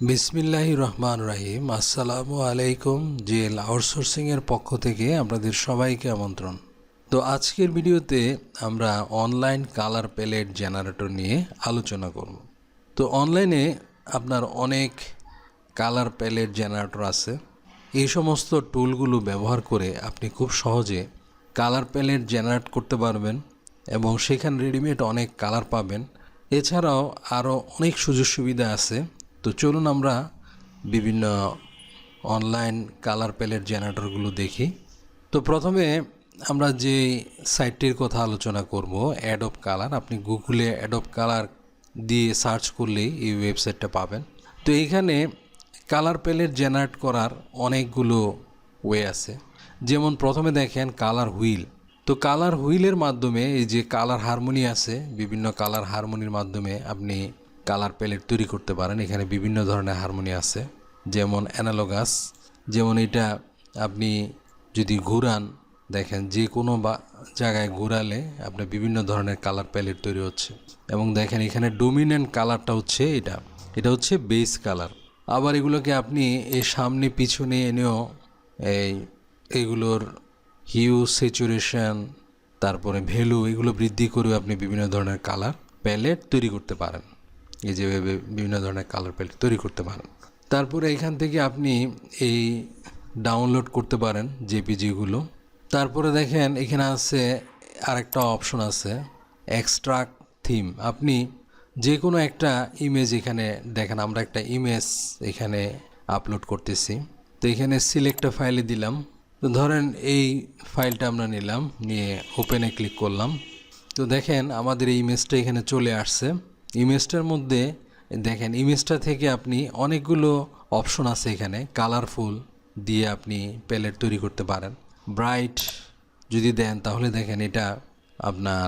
বিসমিল্লাহির রহমান রহিম। আসসালামু আলাইকুম। জেল আউটসোর্সিং এর পক্ষ থেকে আপনাদের সবাইকে আমন্ত্রণ। তো আজকের ভিডিওতে আমরা অনলাইন কালার প্যালেট জেনারেটর নিয়ে আলোচনা করব। তো অনলাইনে আপনার অনেক কালার প্যালেট জেনারেটর আছে। এই সমস্ত টুলগুলো ব্যবহার করে আপনি খুব সহজে কালার প্যালেট জেনারেট করতে পারবেন এবং সেখানে রেডিমেড অনেক কালার পাবেন। এছাড়াও আরও অনেক সুযোগ সুবিধা আছে। তো চলুন আমরা বিভিন্ন অনলাইন কালার প্যালেট জেনারেটরগুলো দেখি। তো প্রথমে আমরা যে সাইটটির কথা আলোচনা করব, অ্যাডোব কালার। আপনি গুগলে অ্যাডোব কালার দিয়ে সার্চ করলেই এই ওয়েবসাইটটা পাবেন। তো এইখানে কালার প্যালেট জেনারেট করার অনেকগুলো ওয়ে আছে। যেমন প্রথমে দেখেন কালার হুইল। তো কালার হুইলের মাধ্যমে এই যে কালার হারমোনি আছে, বিভিন্ন কালার হারমোনির মাধ্যমে আপনি কালার প্যালেট তৈরি করতে পারেন। এখানে বিভিন্ন ধরনের হারমোনি আছে, যেমন অ্যানালগাস। যেমন এটা আপনি যদি ঘুরান, দেখেন যে কোনো জায়গায় ঘুরালে আপনার বিভিন্ন ধরনের কালার প্যালেট তৈরি হচ্ছে। এবং দেখেন এখানে ডোমিনেন্ট কালারটা হচ্ছে এটা হচ্ছে বেস কালার। আবার এগুলোকে আপনি এই সামনে পিছনে এনেও এইগুলোর হিউ, স্যাচুরেশন, তারপরে ভ্যালু এগুলো বৃদ্ধি করেও আপনি বিভিন্ন ধরনের কালার প্যালেট তৈরি করতে পারেন। এই যে বিভিন্ন ধরনের কালার প্যালেট তৈরি করতে পারেন। তারপরে এখান থেকে আপনি এই ডাউনলোড করতে পারেন জেপিজিগুলো। তারপরে দেখেন এখানে আছে আরেকটা অপশন আছে এক্সট্রাক্ট থিম। আপনি যে কোনো একটা ইমেজ এখানে দেখেন, আমরা একটা ইমেজ এখানে আপলোড করতেছি। তো এখানে সিলেক্ট ফাইলে দিলাম। তো ধরেন এই ফাইলটা আমরা নিলাম, নিয়ে ওপেনে ক্লিক করলাম। তো দেখেন আমাদের এই ইমেজটা এখানে চলে আসছে। ইমেজটার মধ্যে দেখেন ইমেজটা থেকে আপনি অনেকগুলো অপশন আছে এখানে। কালারফুল দিয়ে আপনি প্যালেট তৈরি করতে পারেন। ব্রাইট যদি দেন তাহলে দেখেন এটা আপনার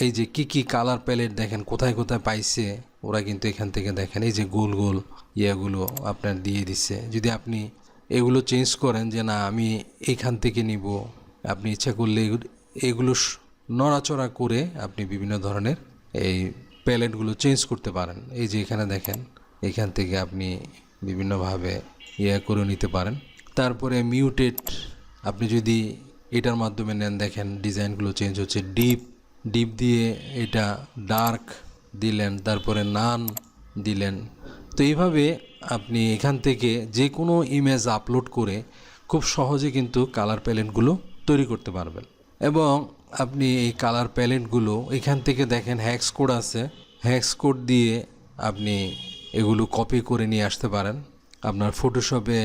এই যে কি কালার প্যালেট দেখেন কোথায় কোথায় পাইছে ওরা কিন্তু এখান থেকে দেখেন এই যে গোল গোল ইয়েগুলো আপনার দিয়ে দিচ্ছে। যদি আপনি এগুলো চেঞ্জ করেন যে না আমি এখান থেকে নিব, আপনি ইচ্ছা করলে এগুলো নড়াচড়া করে আপনি বিভিন্ন ধরনের এই প্যালেটগুলো চেঞ্জ করতে পারেন। এই যে এখানে দেখেন এখান থেকে আপনি বিভিন্নভাবে করে নিতে পারেন। তারপরে মিউটেড আপনি যদি এটার মাধ্যমে নেন, দেখেন ডিজাইনগুলো চেঞ্জ হচ্ছে। ডিপ দিয়ে এটা ডার্ক দিলেন, তারপরে নান দিলেন। তো এইভাবে আপনি এখান থেকে যে কোনো ইমেজ আপলোড করে খুব সহজে কিন্তু কালার প্যালেটগুলো তৈরি করতে পারবেন। এবং আপনি এই কালার প্যালেটগুলো এখান থেকে দেখেন হ্যাক্স কোড আছে, হ্যাক্স কোড দিয়ে আপনি এগুলো কপি করে নিয়ে আসতে পারেন। আপনার ফটোশপে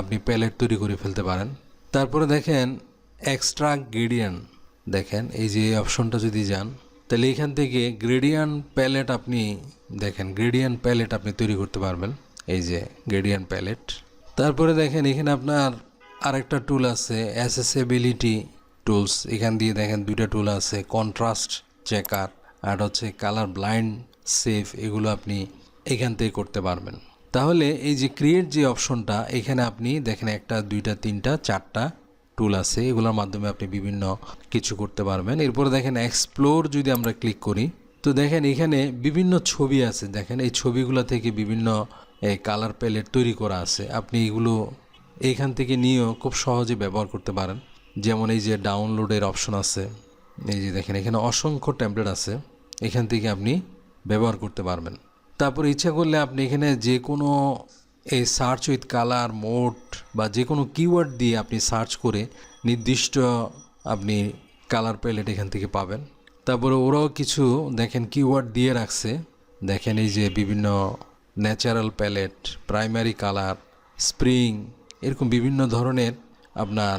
আপনি প্যালেট তৈরি করে ফেলতে পারেন। তারপরে দেখেন এক্সট্রাক্ট গ্রেডিয়েন্ট। দেখেন এই যে অপশনটা যদি যান তাহলে এখান থেকে গ্রেডিয়েন্ট প্যালেট আপনি দেখেন গ্রেডিয়েন্ট প্যালেট আপনি তৈরি করতে পারবেন। এই যে গ্রেডিয়েন্ট প্যালেট। তারপরে দেখেন এখানে আপনার আরেকটা টুল আছে অ্যাসেসিবিলিটি টুলস। এখান দিয়ে দেখেন দুইটা টুল আছে, কন্ট্রাস্ট চেকার আর হচ্ছে কালার ব্লাইন্ড সেভ। এগুলো আপনি এখান থেকে করতে পারবেন। তাহলে এই যে ক্রিয়েট যে অপশনটা এখানে আপনি দেখেন একটা দুইটা তিনটা চারটা টুল আছে, এগুলোর মাধ্যমে আপনি বিভিন্ন কিছু করতে পারবেন। এরপরে দেখেন এক্সপ্লোর যদি আমরা ক্লিক করি তো দেখেন এখানে বিভিন্ন ছবি আছে। দেখেন এই ছবিগুলো থেকে বিভিন্ন কালার প্যালেট তৈরি করা আছে। আপনি এগুলো এইখান থেকে নিয়েও খুব সহজে ব্যবহার করতে পারেন। যেমন এই যে ডাউনলোডের অপশন আছে, এই যে দেখেন এখানে অসংখ্য টেমপ্লেট আছে, এখান থেকে আপনি ব্যবহার করতে পারবেন। তারপর ইচ্ছা করলে আপনি এখানে যে কোনো এই সার্চ উইথ কালার মোড বা যে কোনো কিওয়ার্ড দিয়ে আপনি সার্চ করে নির্দিষ্ট আপনি কালার প্যালেট এখান থেকে পাবেন। তারপরে ওরাও কিছু দেখেন কিওয়ার্ড দিয়ে রাখছে। দেখেন এই যে বিভিন্ন natural palette, primary colour, spring, এরকম বিভিন্ন ধরনের আপনার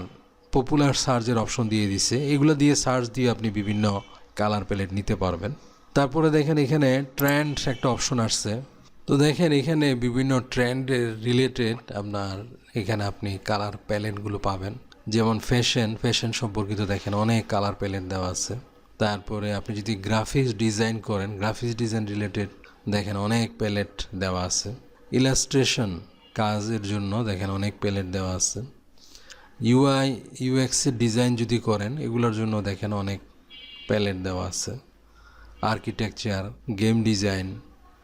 পপুলার সার্চের অপশন দিয়ে দিছে। এগুলো দিয়ে সার্চ দিয়ে আপনি বিভিন্ন কালার প্যালেট নিতে পারবেন। তারপরে দেখেন এখানে ট্রেন্ড একটা অপশন আসছে। তো দেখেন এখানে বিভিন্ন ট্রেন্ডের রিলেটেড আপনার এখানে আপনি কালার প্যালেটগুলো পাবেন। যেমন ফ্যাশন সম্পর্কিত দেখেন অনেক কালার প্যালেট দেওয়া আছে। তারপরে আপনি যদি গ্রাফিক্স ডিজাইন করেন, গ্রাফিক্স ডিজাইন রিলেটেড দেখেন অনেক প্যালেট দেওয়া আছে। ইলাস্ট্রেশন কাজের জন্য দেখেন অনেক প্যালেট দেওয়া আছে। ইউআই ইউএক্সের ডিজাইন যদি করেন এগুলোর জন্য দেখেন অনেক প্যালেট দেওয়া আছে। আর্কিটেকচার, গেম ডিজাইন,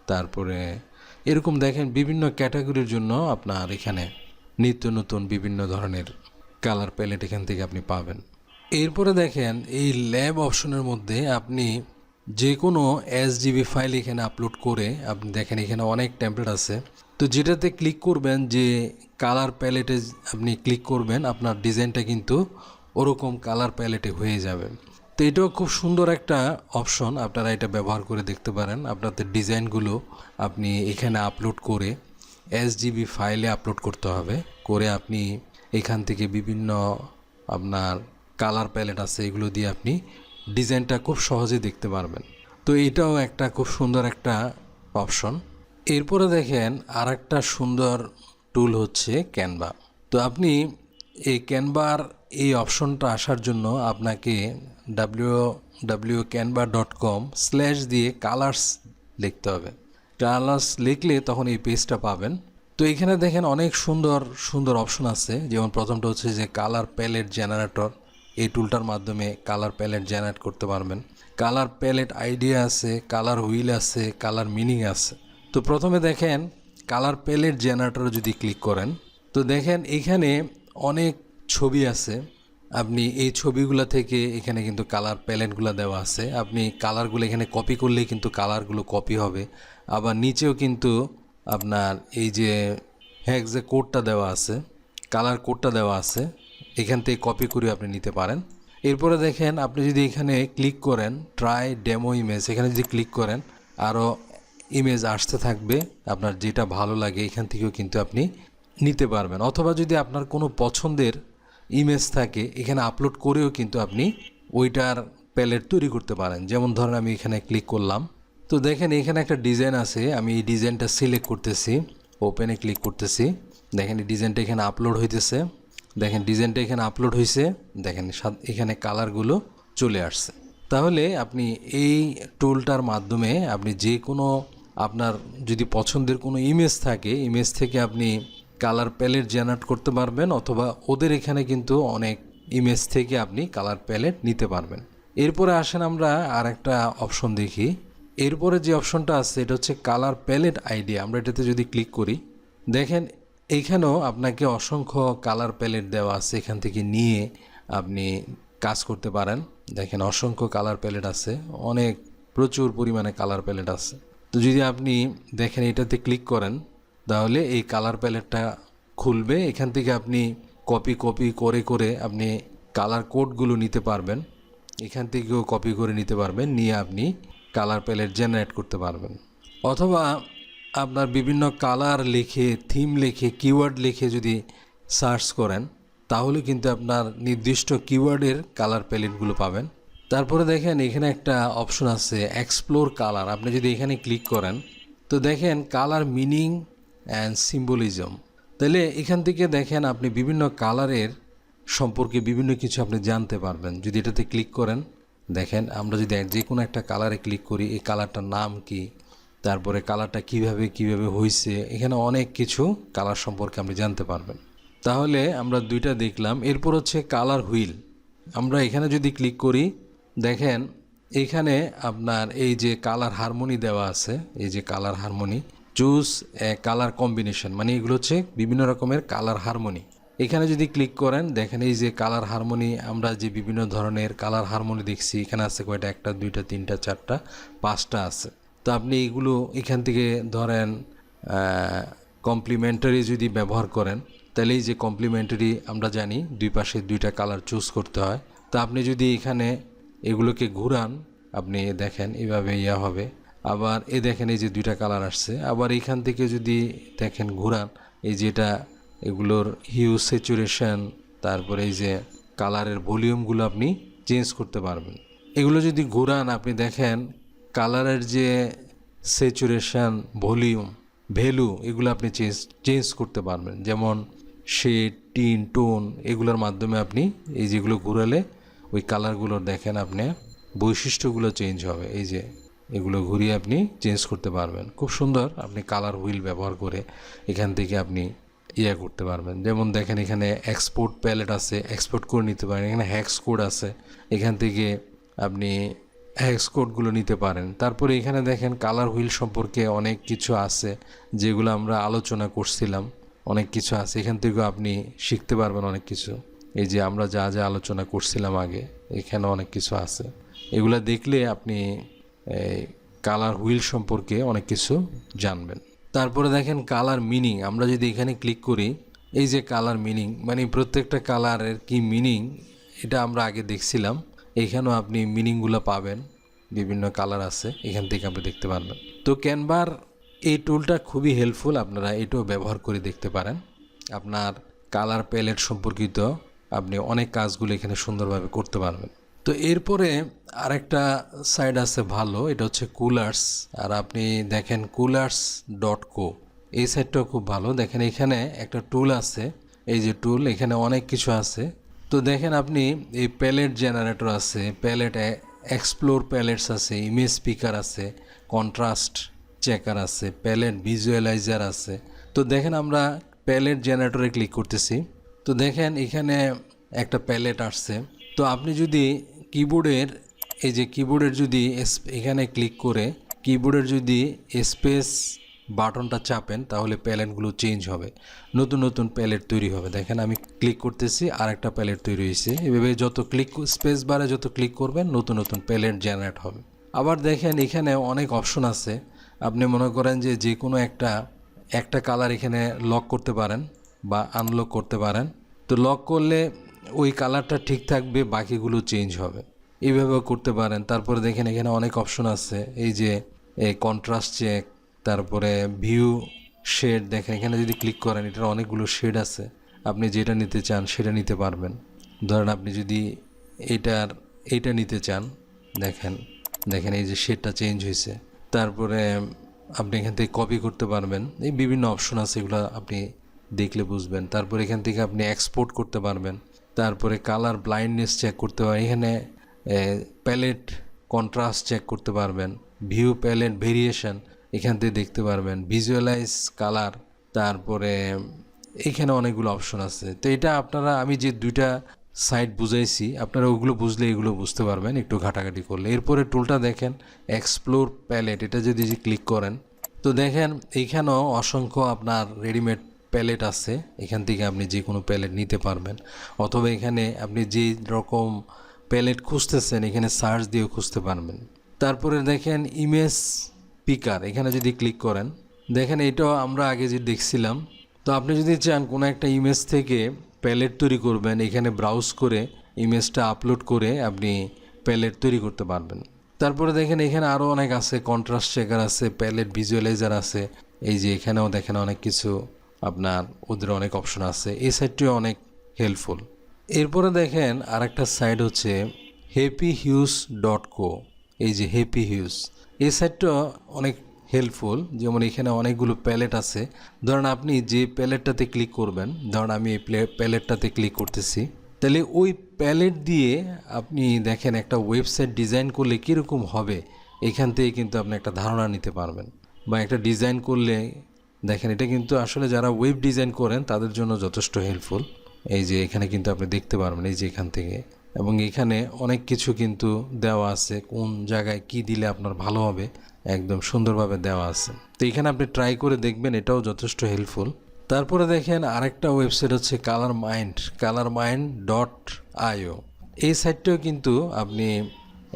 তারপরে এরকম দেখেন বিভিন্ন ক্যাটাগরির জন্য আপনার এখানে নিত্য নতুন বিভিন্ন ধরনের কালার প্যালেট এখান থেকে আপনি পাবেন। এরপরে দেখেন এই ল্যাব অপশনের মধ্যে আপনি যে কোনো এসজিবি ফাইল এখানে আপলোড করে আপনি দেখেন এখানে অনেক টেমপ্লেট আছে। তো যেটাতে ক্লিক করবেন, যে কালার প্যালেটে আপনি ক্লিক করবেন, আপনার ডিজাইনটা কিন্তু ওরকম কালার প্যালেটে হয়ে যাবে। তো এটাও খুব সুন্দর একটা অপশন, আপনারা এটা ব্যবহার করে দেখতে পারেন। আপনাদের ডিজাইনগুলো আপনি এখানে আপলোড করে এসজিবি ফাইলে আপলোড করতে হবে, করে আপনি এখান থেকে বিভিন্ন আপনার কালার প্যালেট আছে এগুলো দিয়ে আপনি ডিজাইনটা খুব সহজে দেখতে পারবেন। তো এটাও একটা খুব সুন্দর একটা অপশন। এরপরে দেখেন আর একটা সুন্দর টুল হচ্ছে ক্যানভা। তো আপনি এই ক্যানভার এই অপশনটা আসার জন্য আপনাকে www.canva.com/ দিয়ে কালার্স লিখতে হবে। কালার্স লিখলে তখন এই পেজটা পাবেন। তো এখানে দেখেন অনেক সুন্দর সুন্দর অপশন আছে। যেমন প্রথমটা হচ্ছে যে কালার প্যালেট জেনারেটর, এই টুলটার মাধ্যমে কালার প্যালেট জেনারেট করতে পারবেন। কালার প্যালেট আইডিয়া আছে, কালার হুইল আছে, কালার মিনিং আছে। তো প্রথমে দেখেন কালার প্যালেট জেনারেটর যদি ক্লিক করেন, তো দেখেন এখানে অনেক ছবি আছে। আপনি এই ছবিগুলো থেকে এখানে কিন্তু কালার প্যালেটগুলো দেওয়া আছে। আপনি কালারগুলো এখানে কপি করলেই কিন্তু কালারগুলো কপি হবে। আবার নিচেও কিন্তু আপনার এই যে যে কোডটা দেওয়া আছে, কালার কোডটা দেওয়া আছে, এখান থেকে কপি করে আপনি নিতে পারেন। এরপরে দেখেন আপনি যদি এখানে ক্লিক করেন ট্রাই ডেমো ইমেজ, এখানে যদি ক্লিক করেন আরও ইমেজ আসতে থাকবে। আপনার যেটা ভালো লাগে এখান থেকেও কিন্তু আপনি নিতে পারবেন। অথবা যদি আপনার কোনো পছন্দের ইমেজ থাকে এখানে আপলোড করেও কিন্তু আপনি ওইটার প্যালেট তৈরি করতে পারেন। যেমন ধরেন আমি এখানে ক্লিক করলাম, তো দেখেন এখানে একটা ডিজাইন আছে, আমি এই ডিজাইনটা সিলেক্ট করতেছি, ওপেনে ক্লিক করতেছি। দেখেন এই ডিজাইনটা এখানে আপলোড হইতেছে। দেখেন ডিজাইনটা এখানে আপলোড হয়েছে, দেখেন এখানে কালারগুলো চলে আসছে। তাহলে আপনি এই টুলটার মাধ্যমে আপনি যে কোনো আপনার যদি পছন্দের কোনো ইমেজ থাকে ইমেজ থেকে আপনি কালার প্যালেট জেনারেট করতে পারবেন, অথবা ওদের এখানে কিন্তু অনেক ইমেজ থেকে আপনি কালার প্যালেট নিতে পারবেন। এরপরে আসেন আমরা আর একটা অপশন দেখি। এরপরে যে অপশনটা আছে এটা হচ্ছে কালার প্যালেট আইডিয়া। আমরা এটাতে যদি ক্লিক করি, দেখেন এইখানেও আপনাকে অসংখ্য কালার প্যালেট দেওয়া আছে, এখান থেকে নিয়ে আপনি কাজ করতে পারেন। দেখেন অসংখ্য কালার প্যালেট আছে, অনেক প্রচুর পরিমাণে কালার প্যালেট আছে। তো যদি আপনি দেখেন এটাতে ক্লিক করেন তাহলে এই কালার প্যালেটটা খুলবে। এখান থেকে আপনি কপি করে করে আপনি কালার কোডগুলো নিতে পারবেন, এখান থেকেও কপি করে নিতে পারবেন, নিয়ে আপনি কালার প্যালেট জেনারেট করতে পারবেন। অথবা আপনার বিভিন্ন কালার লিখে, থিম লিখে, কিওয়ার্ড লিখে যদি সার্চ করেন তাহলে কিন্তু আপনার নির্দিষ্ট কিওয়ার্ডের কালার প্যালেটগুলো পাবেন। তারপরে দেখেন এখানে একটা অপশন আছে এক্সপ্লোর কালার। আপনি যদি এখানে ক্লিক করেন তো দেখেন কালার মিনিং অ্যান্ড সিম্বলিজম। তাহলে এখান থেকে দেখেন আপনি বিভিন্ন কালারের সম্পর্কে বিভিন্ন কিছু আপনি জানতে পারবেন যদি এটাতে ক্লিক করেন। দেখেন আমরা যদি যে কোনো একটা কালারে ক্লিক করি, এই কালারটার নাম কি, তারপরে কালারটা কিভাবে হয়েছে, এখানে অনেক কিছু কালার সম্পর্কে আপনি জানতে পারবেন। তাহলে আমরা দুইটা দেখলাম। এরপর হচ্ছে কালার হুইল। আমরা এখানে যদি ক্লিক করি দেখেন এখানে আপনার এই যে কালার হারমোনি দেওয়া আছে, এই যে colour harmony, choose a colour combination, মানে এগুলো হচ্ছে বিভিন্ন রকমের কালার হারমোনি। এখানে যদি ক্লিক করেন দেখেন এই যে কালার হারমোনি, আমরা যে বিভিন্ন ধরনের কালার হারমোনি দেখছি এখানে আছে কয়টা, 1টা 2টা 3টা 4টা 5টা আছে। তো আপনি এইগুলো এখান থেকে ধরেন কমপ্লিমেন্টারি যদি ব্যবহার করেন তাহলে এই যে কমপ্লিমেন্টারি আমরা জানি দুই পাশে 2টা কালার চুজ করতে হয়। তো আপনি যদি এখানে এগুলোকে ঘুরান আপনি দেখেন এইভাবে হবে। আবার দেখেন এই যে 2টা কালার আসছে। আবার এখান থেকে যদি দেখেন ঘুরান, এই যেটা এগুলোর হিউ, স্যাচুরেশন, তারপরে এই যে কালারের ভলিউমগুলো আপনি চেঞ্জ করতে পারবেন। এগুলো যদি ঘুরান আপনি দেখেন কালারের যে স্যাচুরেশন, ভলিউম, ভ্যালু এগুলো আপনি চেঞ্জ করতে পারবেন। যেমন শেড, টিন, টোন এগুলোর মাধ্যমে আপনি এই যেগুলো ঘুরালে ওই কালারগুলোর দেখেন আপনি বৈশিষ্ট্যগুলো চেঞ্জ হবে। এই যে এগুলো ঘুরিয়ে আপনি চেঞ্জ করতে পারবেন। খুব সুন্দর আপনি কালার হুইল ব্যবহার করে এখান থেকে আপনি করতে পারবেন। যেমন দেখেন এখানে এক্সপোর্ট প্যালেট আছে, এক্সপোর্ট করে নিতে পারেন। এখানে হ্যাক্স কোড আছে, এখান থেকে আপনি হেক্স কোডগুলো নিতে পারেন। তারপরে এখানে দেখেন কালার হুইল সম্পর্কে অনেক কিছু আছে যেগুলো আমরা আলোচনা করছিলাম, অনেক কিছু আছে এখান থেকেও আপনি শিখতে পারবেন অনেক কিছু। এই যে আমরা যা যা আলোচনা করছিলাম আগে, এখানে অনেক কিছু আছে, এগুলো দেখলে আপনি কালার হুইল সম্পর্কে অনেক কিছু জানবেন। তারপরে দেখেন কালার মিনিং, আমরা যদি এখানে ক্লিক করি, এই যে কালার মিনিং মানে প্রত্যেকটা কালারের কি মিনিং এটা আমরা আগে দেখছিলাম, এখানেও আপনি মিনিংগুলো পাবেন, বিভিন্ন কালার আছে এখান থেকে আপনি দেখতে পারবেন। তো ক্যানভার এই টুলটা খুবই হেল্পফুল, আপনারা এটাও ব্যবহার করে দেখতে পারেন। আপনার কালার প্যালেট সম্পর্কিত আপনি অনেক কাজগুলো এখানে সুন্দরভাবে করতে পারবেন। তো এরপরে আরেকটা সাইট আছে ভালো, এটা হচ্ছে কুলার্স। আর আপনি দেখেন কুলার্স.co, এই সাইটটাও খুব ভালো। দেখেন এখানে একটা টুল আছে, এই যে টুল, এখানে অনেক কিছু আছে। তো দেখেন আপনি এই প্যালেট জেনারেটর আছে, প্যালেট এক্সপ্লোর প্যালেটস আছে, ইমেজ স্পিকার আছে, কন্ট্রাস্ট চেকার আছে, প্যালেট ভিজুয়ালাইজার আছে। তো দেখেন আমরা প্যালেট জেনারেটরে ক্লিক করতেছি, তো দেখেন এখানে একটা প্যালেট আসছে। তো আপনি যদি কিবোর্ডের এই যে কিবোর্ডের যদি এখানে ক্লিক করে কিবোর্ডের যদি স্পেস বাটনটা চাপেন তাহলে প্যালেটগুলো চেঞ্জ হবে, নতুন নতুন প্যালেট তৈরি হবে। দেখেন আমি ক্লিক করতেছি, আর একটা প্যালেট তৈরি হয়েছে। এভাবে যত ক্লিক স্পেস বারে যত ক্লিক করবেন নতুন নতুন প্যালেট জেনারেট হবে। আবার দেখেন এখানে অনেক অপশন আছে, আপনি মনে করেন যে যে কোনো একটা কালার এখানে লক করতে পারেন বা আনলক করতে পারেন। তো লক করলে ওই কালারটা ঠিক থাকবে, বাকিগুলো চেঞ্জ হবে, এইভাবেও করতে পারেন। তারপরে দেখেন এখানে অনেক অপশন আছে, এই যে এই কন্ট্রাস্ট চেক, তারপরে ভিউ শেড, দেখেন এখানে যদি ক্লিক করেন এটার অনেকগুলো শেড আছে, আপনি যেটা নিতে চান সেটা নিতে পারবেন। ধরেন আপনি যদি এইটা নিতে চান, দেখেন দেখেন এই যে শেডটা চেঞ্জ হয়েছে। তারপরে আপনি এখান থেকে কপি করতে পারবেন, এই বিভিন্ন অপশন আছে, এগুলো আপনি দেখলে বুঝবেন। তারপর এখান থেকে আপনি এক্সপোর্ট করতে পারবেন। তারপরে কালার ব্লাইন্ডনেস চেক করতে পারবেন, এখানে প্যালেট কন্ট্রাস্ট চেক করতে পারবেন, ভিউ প্যালেট ভেরিয়েশন এখান থেকে দেখতে পারবেন, ভিজুয়ালাইজ কালার, তারপরে এখানে অনেকগুলো অপশন আছে। তো এটা আপনারা আমি যে দুইটা সাইট বুঝাইছি আপনারা ওগুলো বুঝলে এগুলো বুঝতে পারবেন একটু ঘাটাঘাটি করলে। এরপরে টুলটা দেখেন এক্সপ্লোর প্যালেট, এটা যদি ক্লিক করেন তো দেখেন এইখানেও অসংখ্য আপনার রেডিমেড প্যালেট আছে, এখান থেকে আপনি যে কোনো প্যালেট নিতে পারবেন, অথবা এখানে আপনি যে রকম প্যালেট খুঁজতেছেন এখানে সার্চ দিয়েও খুঁজতে পারবেন। তারপরে দেখেন ইমেজ স্পিকার, এখানে যদি ক্লিক করেন দেখেন এটাও আমরা আগে যে দেখছিলাম। তো আপনি যদি চান কোনো একটা ইমেজ থেকে প্যালেট তৈরি করবেন, এখানে ব্রাউজ করে ইমেজটা আপলোড করে আপনি প্যালেট তৈরি করতে পারবেন। তারপরে দেখেন এখানে আরও অনেক আছে, কন্ট্রাস্ট চেকার আছে, প্যালেট ভিজুয়ালাইজার আছে, এই যে এখানেও দেখেন অনেক কিছু আপনার ওদের অনেক অপশন আছে, এই সাইটটিও অনেক হেল্পফুল। এরপরে দেখেন আরেকটা সাইট হচ্ছে happyhues.co, এই যে হ্যাপি হিউজ, এই সাইটটা অনেক হেল্পফুল। যেমন এখানে অনেকগুলো প্যালেট আছে, ধরেন আপনি যে প্যালেটটাতে ক্লিক করবেন, ধরেন আমি এই প্যালেটটাতে ক্লিক করতেছি, তাহলে ওই প্যালেট দিয়ে আপনি দেখেন একটা ওয়েবসাইট ডিজাইন করলে কীরকম হবে এখান থেকে কিন্তু আপনি একটা ধারণা নিতে পারবেন। বা একটা ডিজাইন করলে দেখেন এটা কিন্তু আসলে যারা ওয়েব ডিজাইন করেন তাদের জন্য যথেষ্ট হেল্পফুল। এই যে এখানে কিন্তু আপনি দেখতে পারবেন এই যে এখান থেকে, এবং এখানে অনেক কিছু কিন্তু দেওয়া আছে, কোন জায়গায় কি দিলে আপনার ভালো হবে একদম সুন্দরভাবে দেওয়া আছে। তো এখানে আপনি ট্রাই করে দেখবেন, এটাও যথেষ্ট হেল্পফুল। তারপরে দেখেন আরেকটা ওয়েবসাইট হচ্ছে colormind.io, এই সাইটটাও কিন্তু আপনি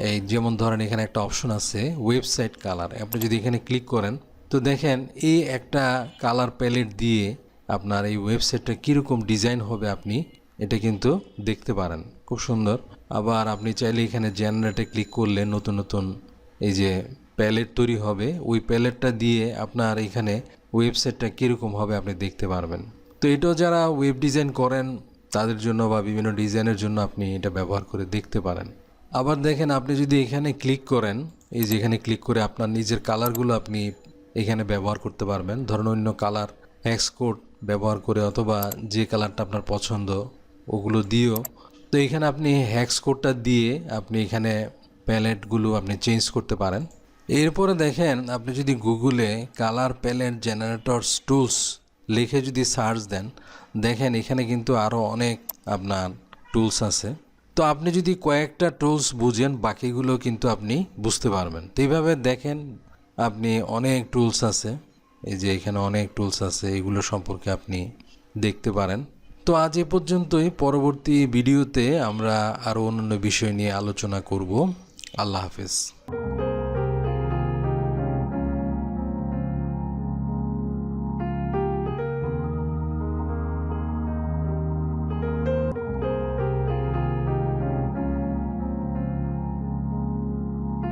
এই যেমন ধরেন এখানে একটা অপশন আছে ওয়েবসাইট কালার, আপনি যদি এখানে ক্লিক করেন তো দেখেন এই একটা কালার প্যালেট দিয়ে আপনার এই ওয়েবসাইটটা কীরকম ডিজাইন হবে আপনি এটা কিন্তু দেখতে পারেন, খুব সুন্দর। আবার আপনি চাইলে এখানে জেনারেটে ক্লিক করলে নতুন নতুন এই যে প্যালেট তৈরি হবে, ওই প্যালেটটা দিয়ে আপনার এখানে ওয়েবসাইটটা কীরকম হবে আপনি দেখতে পারবেন। তো এটাও যারা ওয়েব ডিজাইন করেন তাদের জন্য বা বিভিন্ন ডিজাইনের জন্য আপনি এটা ব্যবহার করে দেখতে পারেন। আবার দেখেন আপনি যদি এখানে ক্লিক করেন, এই যে এখানে ক্লিক করে আপনার নিজের কালারগুলো আপনি এখানে ব্যবহার করতে পারবেন, ধরুন অন্য কালার হেক্স কোড ব্যবহার করে অথবা যে কালারটা আপনার পছন্দ ওগুলো দিয়েও। তো এখানে আপনি হেক্স কোডটা দিয়ে আপনি এখানে প্যালেটগুলো আপনি চেঞ্জ করতে পারেন। এরপরে দেখেন আপনি যদি গুগলে কালার প্যালেট জেনারেটরস টুলস লিখে যদি সার্চ দেন, দেখেন এখানে কিন্তু আরও অনেক আপনার টুলস আছে। তো আপনি যদি কয়েকটা টুলস বুঝেন বাকিগুলো কিন্তু আপনি বুঝতে পারবেন। তো এইভাবে দেখেন আপনি অনেক টুলস আছে, এই যে এখানে অনেক টুলস আছে, এগুলো সম্পর্কে আপনি দেখতে পারেন। তো আজ এ পর্যন্তই, পরবর্তী ভিডিওতে আমরা আরও অন্যান্য বিষয় নিয়ে আলোচনা করব। আল্লাহ হাফেজ।